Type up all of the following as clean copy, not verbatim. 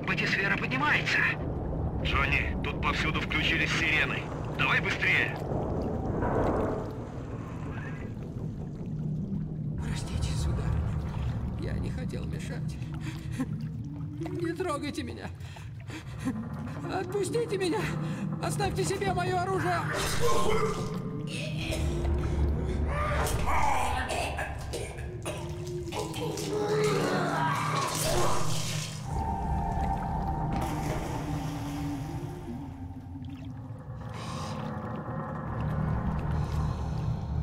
Батисфера поднимается. Джонни, тут повсюду включились сирены. Давай быстрее. Простите, сударыня. Я не хотел мешать. Не трогайте меня. Отпустите меня. Оставьте себе мое оружие.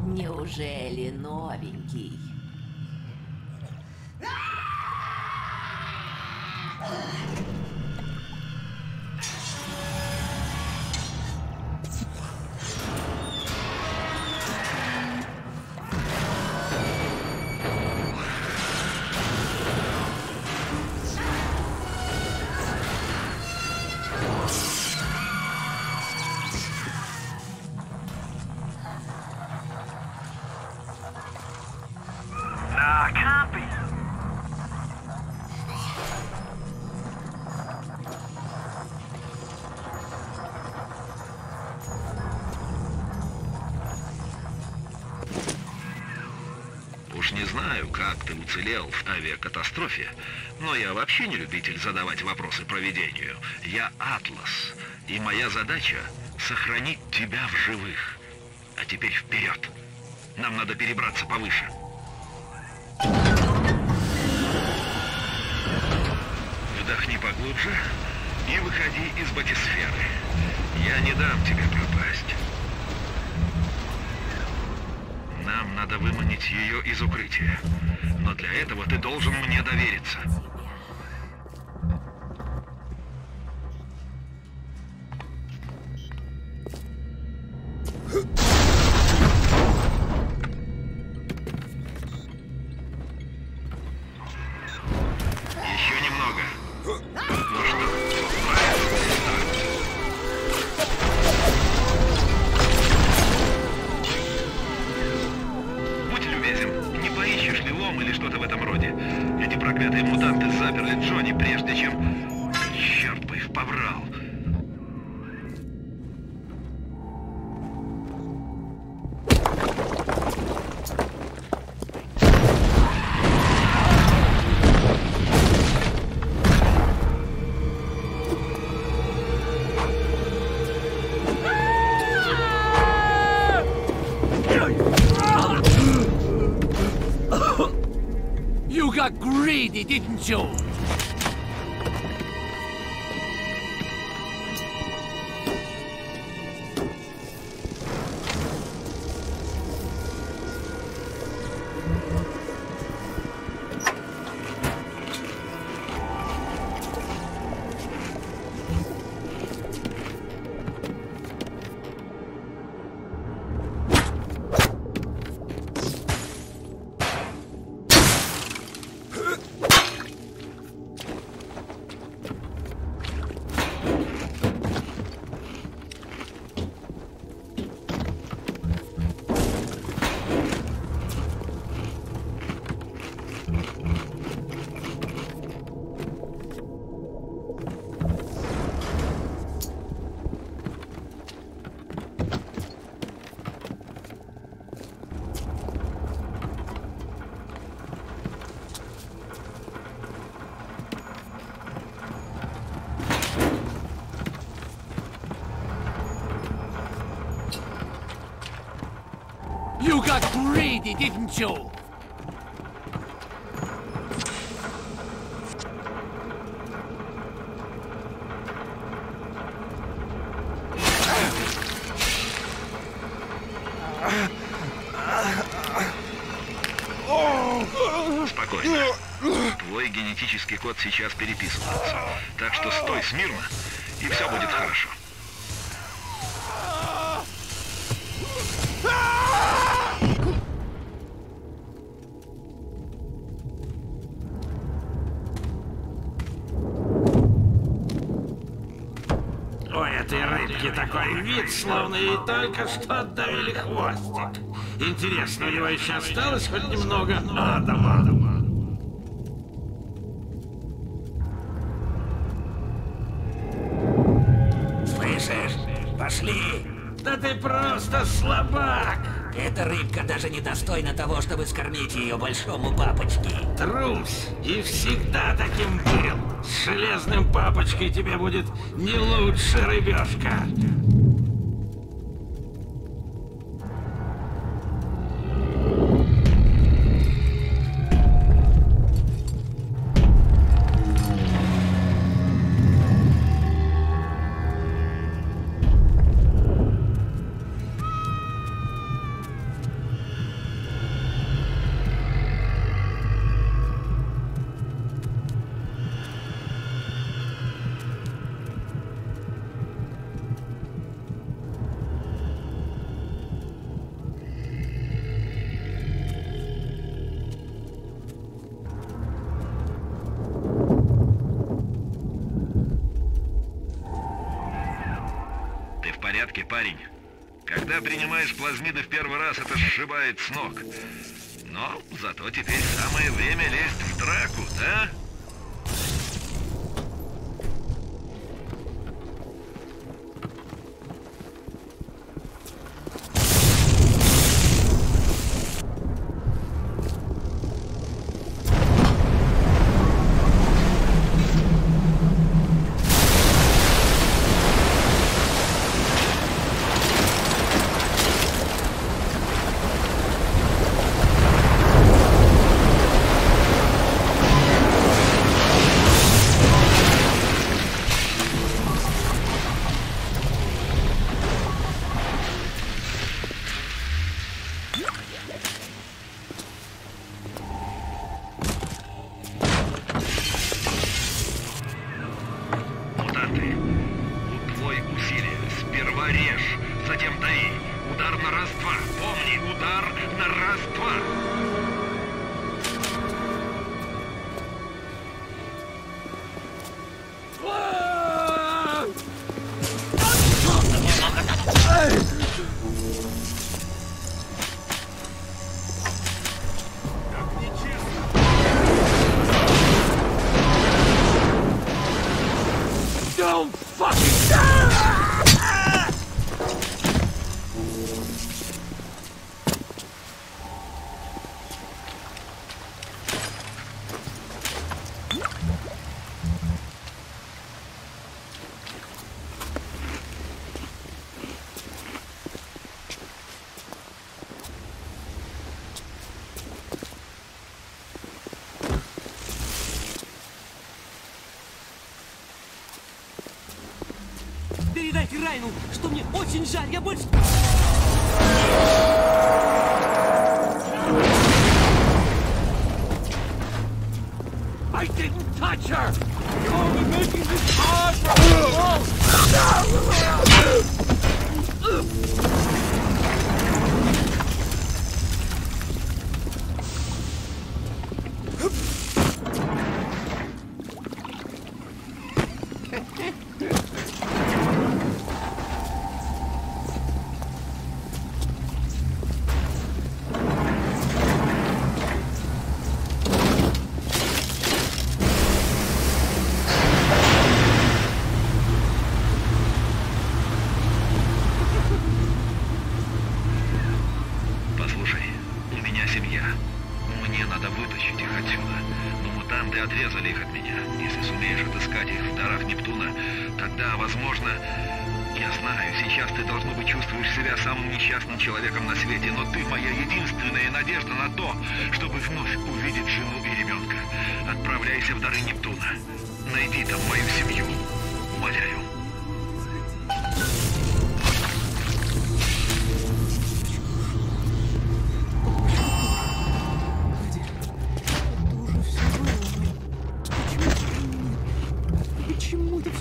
Неужели новенький? Уж не знаю, как ты уцелел в авиакатастрофе, но я вообще не любитель задавать вопросы провидению. Я Атлас, и моя задача — сохранить тебя в живых. А теперь вперед. Нам надо перебраться повыше. Вдохни поглубже и выходи из батисферы. Я не дам тебе пропасть. Нам надо выманить ее из укрытия. Но для этого ты должен мне довериться. Еще немного. Ну что, будь любезен, не поищешь ли лом или что-то в этом роде? Эти проклятые мутанты заперли Джонни, прежде чем... Черт бы их побрал. You got greedy, didn't you? You got greedy, didn't you? Спокойно. Твой генетический код сейчас переписывается. Так что стой смирно, и все будет хорошо. У этой рыбки такой вид, словно ей только что отдавили хвостик. Интересно, у него еще осталось хоть немного адама? Да ты просто слабак! Эта рыбка даже не достойна того, чтобы скормить ее большому папочке. Трус! И всегда таким был! С железным папочкой тебе будет не лучше, рыбешка! Парень, когда принимаешь плазмиды в первый раз, это сшибает с ног. Но зато теперь самое время лезть в драку, да? Передайте Райну, что мне очень жаль, я больше... I didn't touch her! You're only making this hard отрезали их от меня. Если сумеешь отыскать их в дарах Нептуна, тогда, возможно... Я знаю, сейчас ты, должно быть, чувствуешь себя самым несчастным человеком на свете, но ты моя единственная надежда на то, чтобы вновь увидеть жену и ребенка. Отправляйся в дары Нептуна. Найди там мою семью. Умоляю.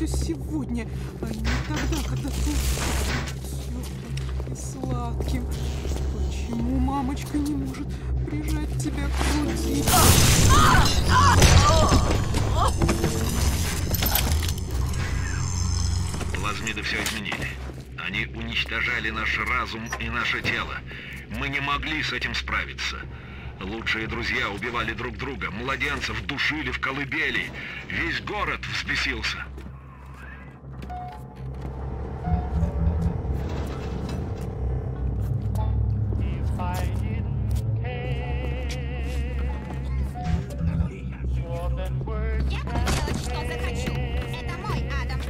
Сегодня, а не тогда, когда ты теплым и сладким. Почему мамочка не может прижать тебя к груди? Плазмиды все изменили. Они уничтожали наш разум и наше тело. Мы не могли с этим справиться. Лучшие друзья убивали друг друга, младенцев душили в колыбели. Весь город взбесился. Я буду делать, что захочу. Это мой Адам.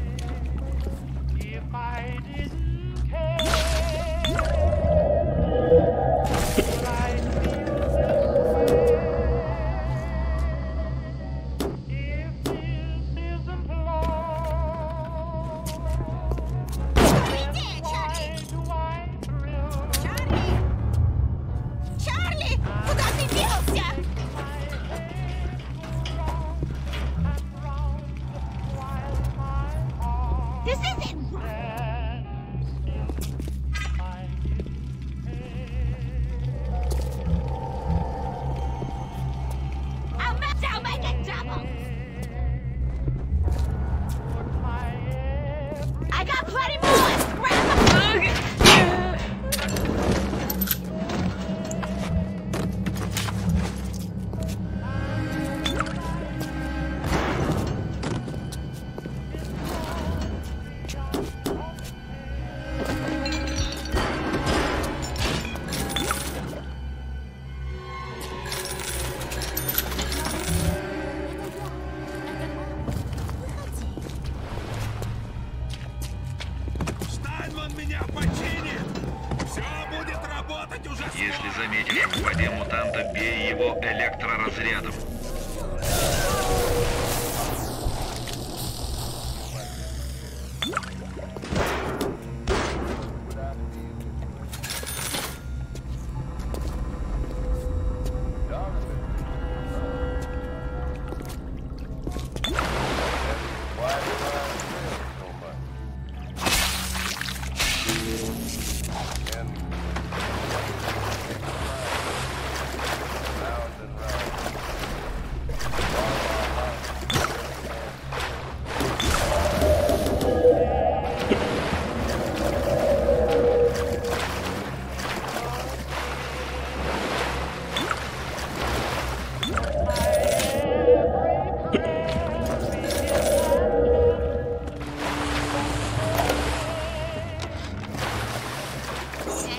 Идея, Чарли! Чарли! Чарли! Куда ты делся? This isn't right. I'm about to make it double. I got plenty more. Grab a Меня починит! Все будет работать уже скоро! Если заметишь в воде мутанта, бей его электроразрядом.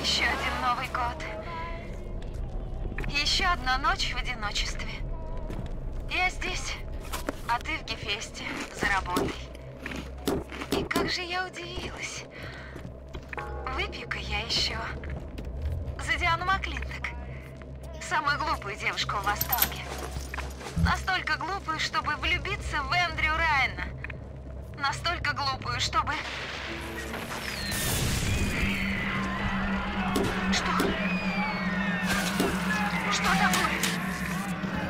Еще один Новый год. Еще одна ночь в одиночестве. Я здесь, а ты в Гефесте за работой. И как же я удивилась. Выпью-ка я еще. За Диану Маклинток. Самую глупую девушку в Восторге. Настолько глупую, чтобы влюбиться в Эндрю Райана. Настолько глупую, чтобы... Что? Что такое?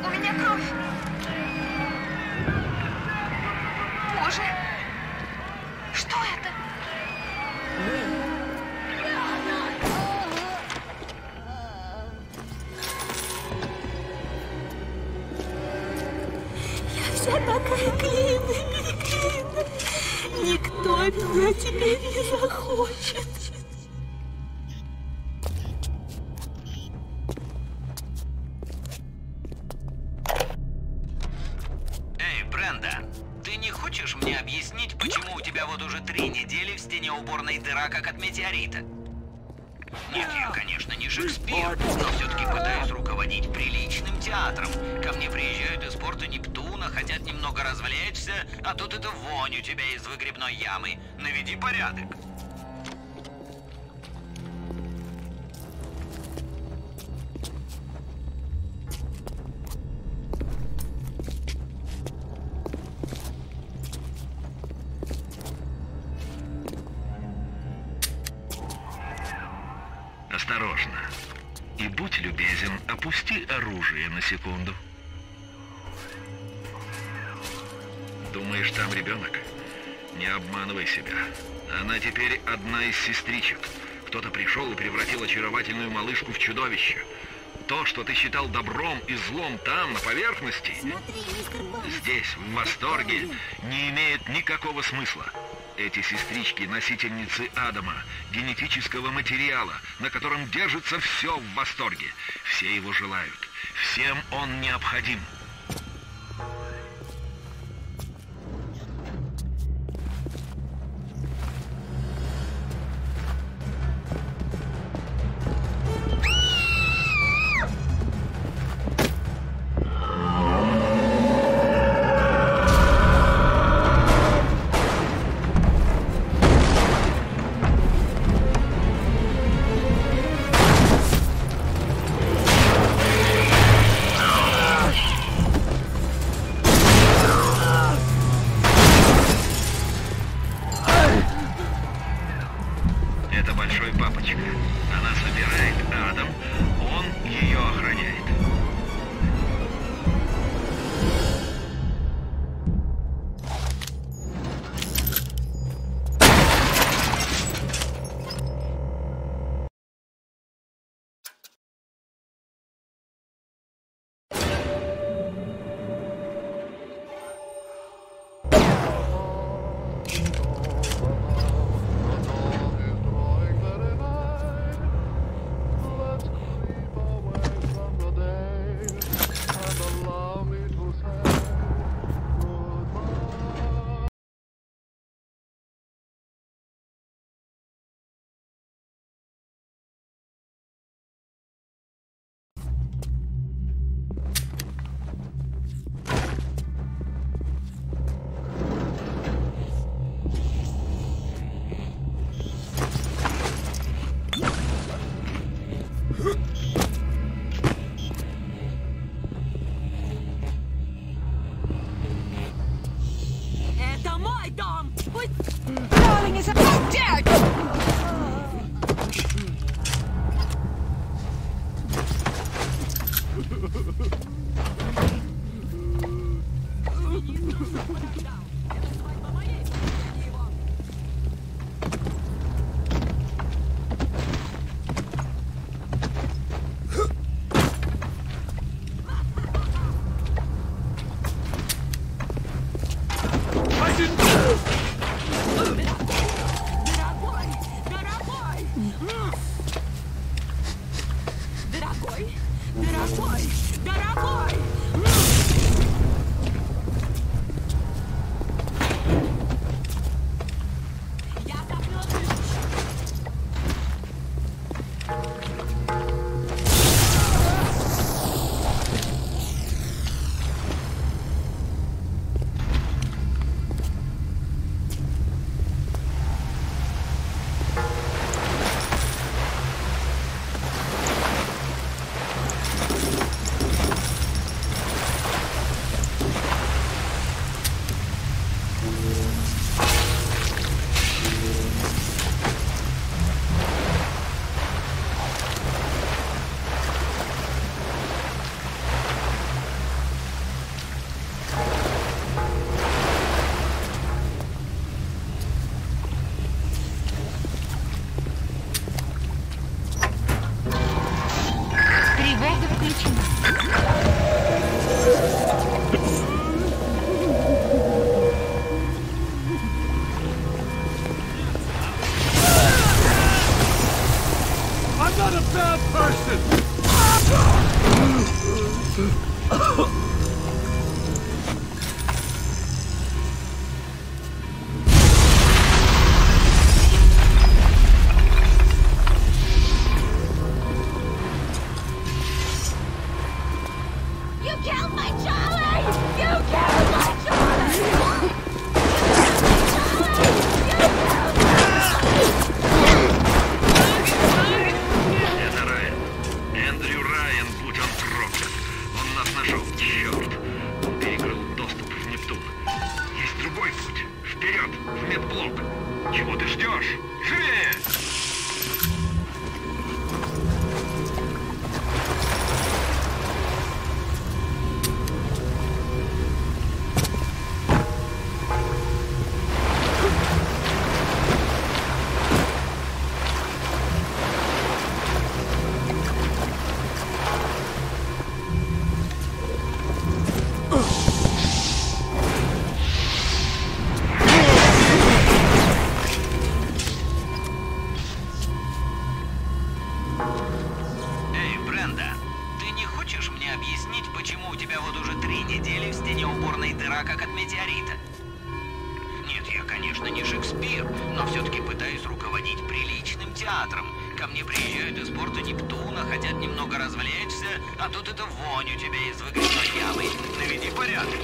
У меня кровь. Боже. Что это? Я вся такая клееная. Никто меня теперь не захочет. Хочешь мне объяснить, почему у тебя вот уже 3 недели в стене уборной дыра, как от метеорита? Нет, я, конечно, не Шекспир, но все-таки пытаюсь руководить приличным театром. Ко мне приезжают из порта Нептуна, хотят немного развлечься, а тут эта вонь у тебя из выгребной ямы. Наведи порядок. Осторожно. И будь любезен, опусти оружие на секунду. Думаешь, там ребенок? Не обманывай себя. Она теперь одна из сестричек. Кто-то пришел и превратил очаровательную малышку в чудовище. То, что ты считал добром и злом там, на поверхности, здесь, в Восторге, не имеет никакого смысла. Эти сестрички — носительницы Адама, генетического материала, на котором держится все в Восторге. Все его желают. Всем он необходим. девочка. Она собирает Адам, он ее охраняет. Это мой дом! Пусть... Darling is a... How dare you! Дорогой! Я копну ключ! Тревога включена. I'm not a bad person! You killed my Charlie! You killed my Charlie! Это Райан. Эндрю Райан, будь он проклят. Он нас нашел, черт. Он перекрыл доступ в Нептун. Есть другой путь. Вперед, в медблок. Чего ты ждешь? Живее! Эй, Бренда, ты не хочешь мне объяснить, почему у тебя вот уже 3 недели в стене уборной дыра, как от метеорита? Нет, я, конечно, не Шекспир, но все-таки пытаюсь руководить приличным театром. Ко мне приезжают из порта Нептуна, хотят немного развлечься, а тут эта вонь у тебя из выгребной ямы. Наведи порядок.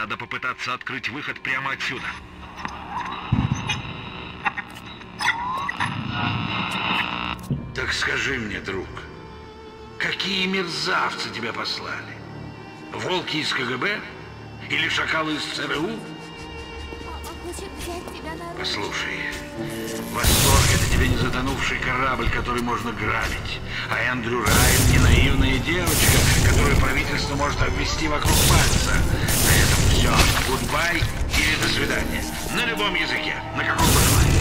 Надо попытаться открыть выход прямо отсюда. Так скажи мне, друг, какие мерзавцы тебя послали? Волки из КГБ? Или шакалы из ЦРУ? Послушай, Восторг — это тебе не затонувший корабль, который можно грабить. А Эндрю Райан — не наивная девочка, которую правительство может обвести вокруг пальца. На этом все. Гудбай или до свидания. На любом языке, на каком пожелаешь.